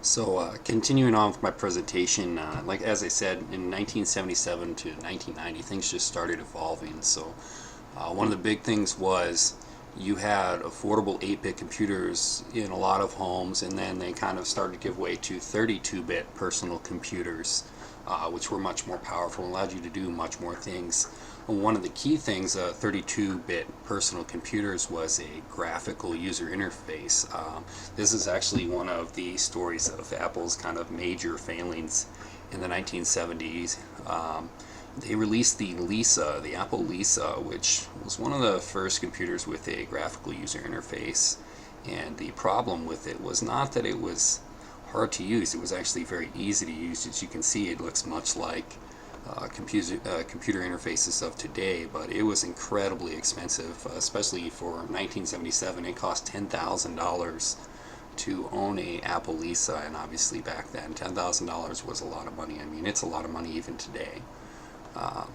So, continuing on with my presentation, like as I said, in 1977 to 1990, things just started evolving. So, one of the big things was you had affordable 8-bit computers in a lot of homes, and then they kind of started to give way to 32-bit personal computers, which were much more powerful and allowed you to do much more things. One of the key things 32-bit personal computers was a graphical user interface. This is actually one of the stories of Apple's kind of major failings in the 1970s. They released the Lisa, the Apple Lisa, which was one of the first computers with a graphical user interface. And the problem with it was not that it was hard to use, it was actually very easy to use. As you can see, it looks much like computer interfaces of today, but it was incredibly expensive, especially for 1977. It cost $10,000 to own a Apple Lisa, and obviously back then $10,000 was a lot of money. I mean, it's a lot of money even today. Uh,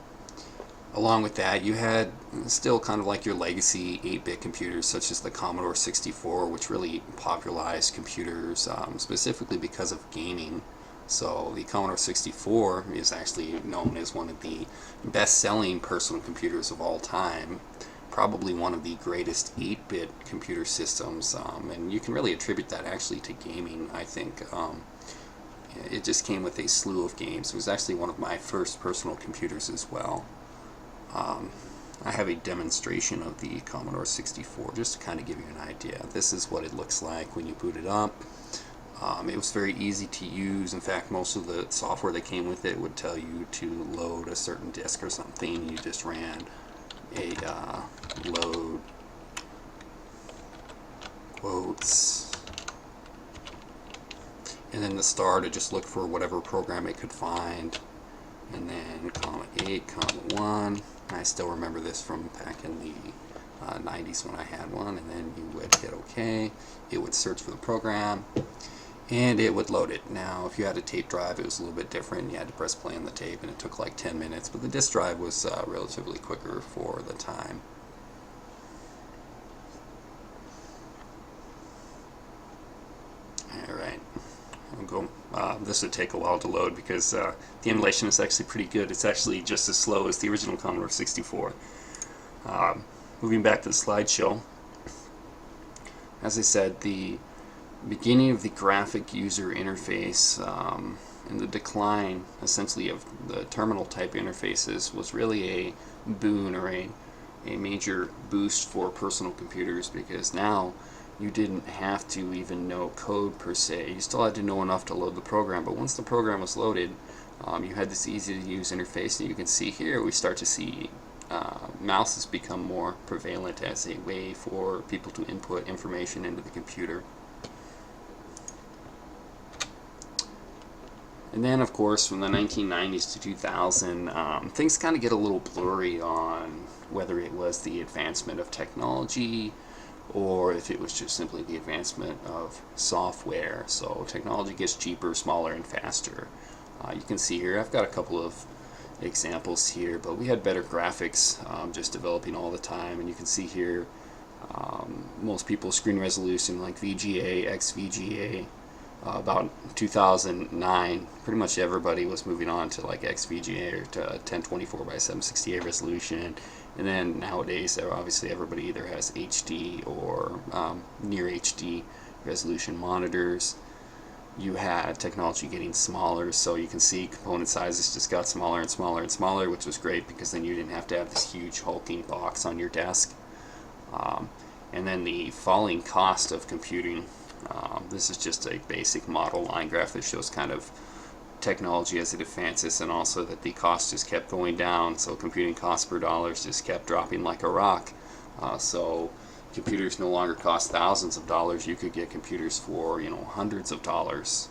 Along with that, you had still kind of like your legacy 8-bit computers such as the Commodore 64, which really popularized computers specifically because of gaming. So the Commodore 64 is actually known as one of the best-selling personal computers of all time, probably one of the greatest 8-bit computer systems, and you can really attribute that actually to gaming, I think. It just came with a slew of games. It was actually one of my first personal computers as well. Um, I have a demonstration of the Commodore 64 just to kind of give you an idea. This is what it looks like when you boot it up. It was very easy to use. In fact, most of the software that came with it would tell you to load a certain disk or something. You just ran a load quotes and then the star to just look for whatever program it could find, and then comma 8, comma 1. I still remember this from back in the 90s when I had one, and then you would hit OK. It would search for the program, and it would load it. Now, if you had a tape drive, it was a little bit different. You had to press play on the tape, and it took like 10 minutes, but the disk drive was relatively quicker for the time. Alright, I'll go. This would take a while to load because the emulation is actually pretty good. It's actually just as slow as the original Commodore 64. Moving back to the slideshow, as I said, the beginning of the graphic user interface and the decline essentially of the terminal type interfaces was really a boon or a major boost for personal computers, because now you didn't have to even know code per se. You still had to know enough to load the program, but once the program was loaded, you had this easy to use interface. And you can see here we start to see mouses become more prevalent as a way for people to input information into the computer. And then, of course, from the 1990s to 2000, things kind of get a little blurry on whether it was the advancement of technology or if it was just simply the advancement of software. So technology gets cheaper, smaller, and faster. You can see here, I've got a couple of examples here, but we had better graphics just developing all the time. And you can see here, most people's screen resolution like VGA, XVGA, about 2009, pretty much everybody was moving on to like XVGA or to 1024 by 768 resolution. And then nowadays, obviously everybody either has HD or near HD resolution monitors. You had technology getting smaller, so you can see component sizes just got smaller and smaller and smaller, which was great because then you didn't have to have this huge hulking box on your desk. And then the falling cost of computing. This is just a basic model line graph that shows kind of technology as it advances, and also that the cost just kept going down. So computing cost per dollars just kept dropping like a rock. So computers no longer cost thousands of dollars. You could get computers for hundreds of dollars.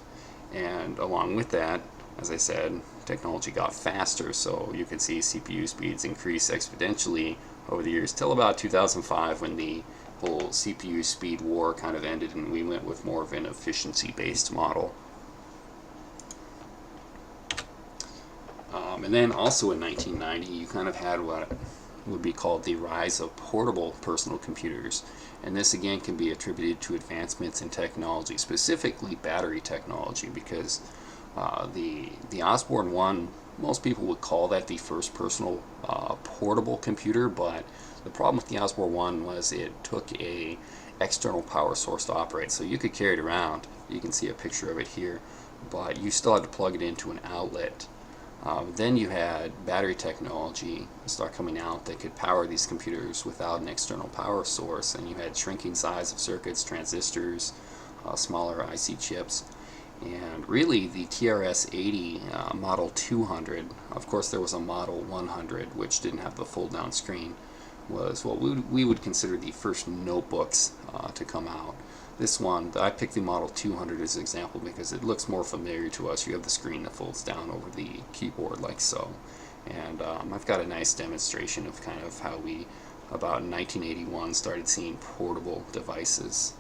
And along with that, as I said, technology got faster. So you can see CPU speeds increase exponentially over the years till about 2005, when the whole CPU speed war kind of ended and we went with more of an efficiency-based model. And then also in 1990, you kind of had what would be called the rise of portable personal computers. And this again can be attributed to advancements in technology, specifically battery technology, because the Osborne 1, most people would call that the first personal portable computer, but the problem with the Osborne 1 was it took a external power source to operate. So you could carry it around, you can see a picture of it here, but you still had to plug it into an outlet. Then you had battery technology start coming out that could power these computers without an external power source, and you had shrinking size of circuits, transistors, smaller IC chips, and really the TRS-80 Model 200, of course there was a Model 100 which didn't have the fold down screen, was what we would consider the first notebooks to come out. This one, I picked the Model 200 as an example because it looks more familiar to us. You have the screen that folds down over the keyboard like so. And I've got a nice demonstration of kind of how we, about 1981, started seeing portable devices.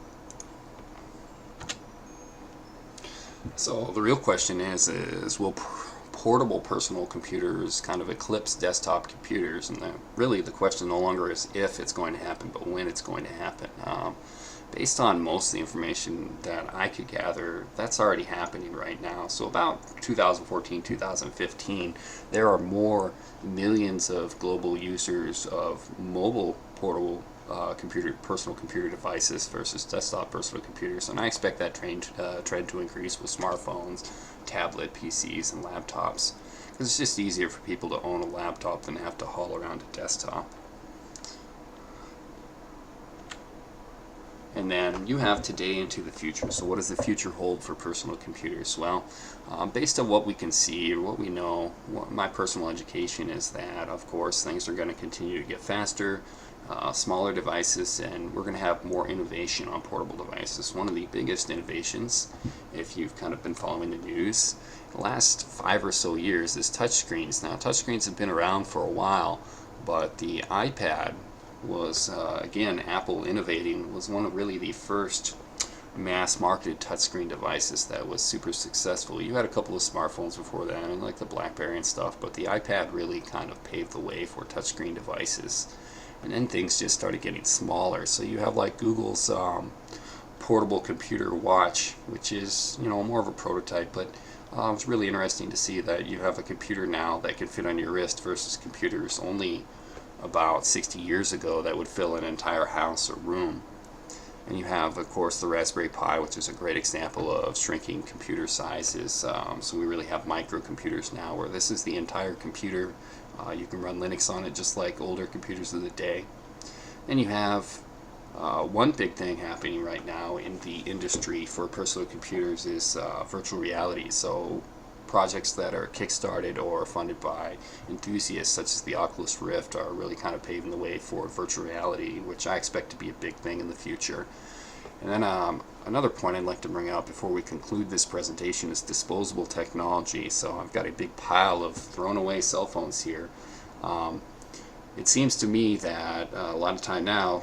So the real question is will portable personal computers kind of eclipse desktop computers? And really the question no longer is if it's going to happen, but when it's going to happen. Based on most of the information that I could gather, that's already happening right now. So about 2014, 2015, there are more millions of global users of mobile portable personal computer devices versus desktop personal computers, and I expect that trend to increase with smartphones, tablet PCs, and laptops, because it's just easier for people to own a laptop than have to haul around a desktop. And then you have today into the future. So what does the future hold for personal computers? Well, based on what we can see or what we know, my personal education is that, of course, things are going to continue to get faster, smaller devices, and we're going to have more innovation on portable devices. One of the biggest innovations, if you've kind of been following the news, the last 5 or so years is touchscreens. Now, touchscreens have been around for a while, but the iPad was, again, Apple innovating, was one of really the first mass-marketed touchscreen devices that was super successful. You had a couple of smartphones before that, I mean, like the BlackBerry and stuff, but the iPad really kind of paved the way for touchscreen devices. And then things just started getting smaller. So you have like Google's portable computer watch, which is, you know, more of a prototype, but it's really interesting to see that you have a computer now that can fit on your wrist versus computers only about 60 years ago that would fill an entire house or room. And you have, of course, the Raspberry Pi, which is a great example of shrinking computer sizes. So we really have microcomputers now, where this is the entire computer. You can run Linux on it just like older computers of the day. Then you have one big thing happening right now in the industry for personal computers is virtual reality. So projects that are kickstarted or funded by enthusiasts such as the Oculus Rift are really kind of paving the way for virtual reality, which I expect to be a big thing in the future. And then another point I'd like to bring out before we conclude this presentation is disposable technology. So I've got a big pile of thrown away cell phones here. It seems to me that a lot of time now,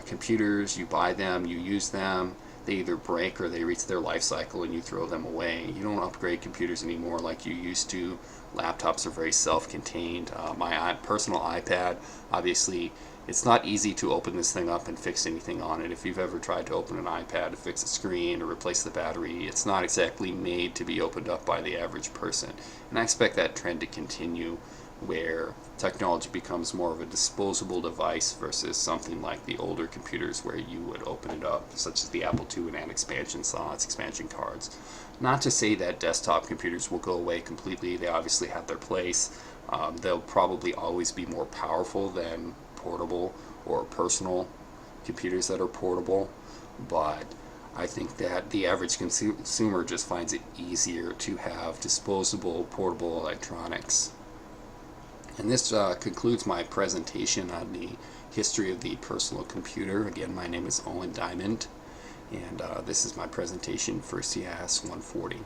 computers, you buy them, you use them, they either break or they reach their life cycle and you throw them away. You don't upgrade computers anymore like you used to. Laptops are very self-contained. My personal iPad, obviously, it's not easy to open this thing up and fix anything on it. If you've ever tried to open an iPad to fix a screen or replace the battery, it's not exactly made to be opened up by the average person. And I expect that trend to continue, where technology becomes more of a disposable device versus something like the older computers where you would open it up, such as the Apple II and add expansion slots, expansion cards. Not to say that desktop computers will go away completely. They obviously have their place. They'll probably always be more powerful than portable or personal computers that are portable, but I think that the average consumer just finds it easier to have disposable portable electronics. And this concludes my presentation on the history of the personal computer. Again, my name is Owen Diamond, and this is my presentation for CIS 140.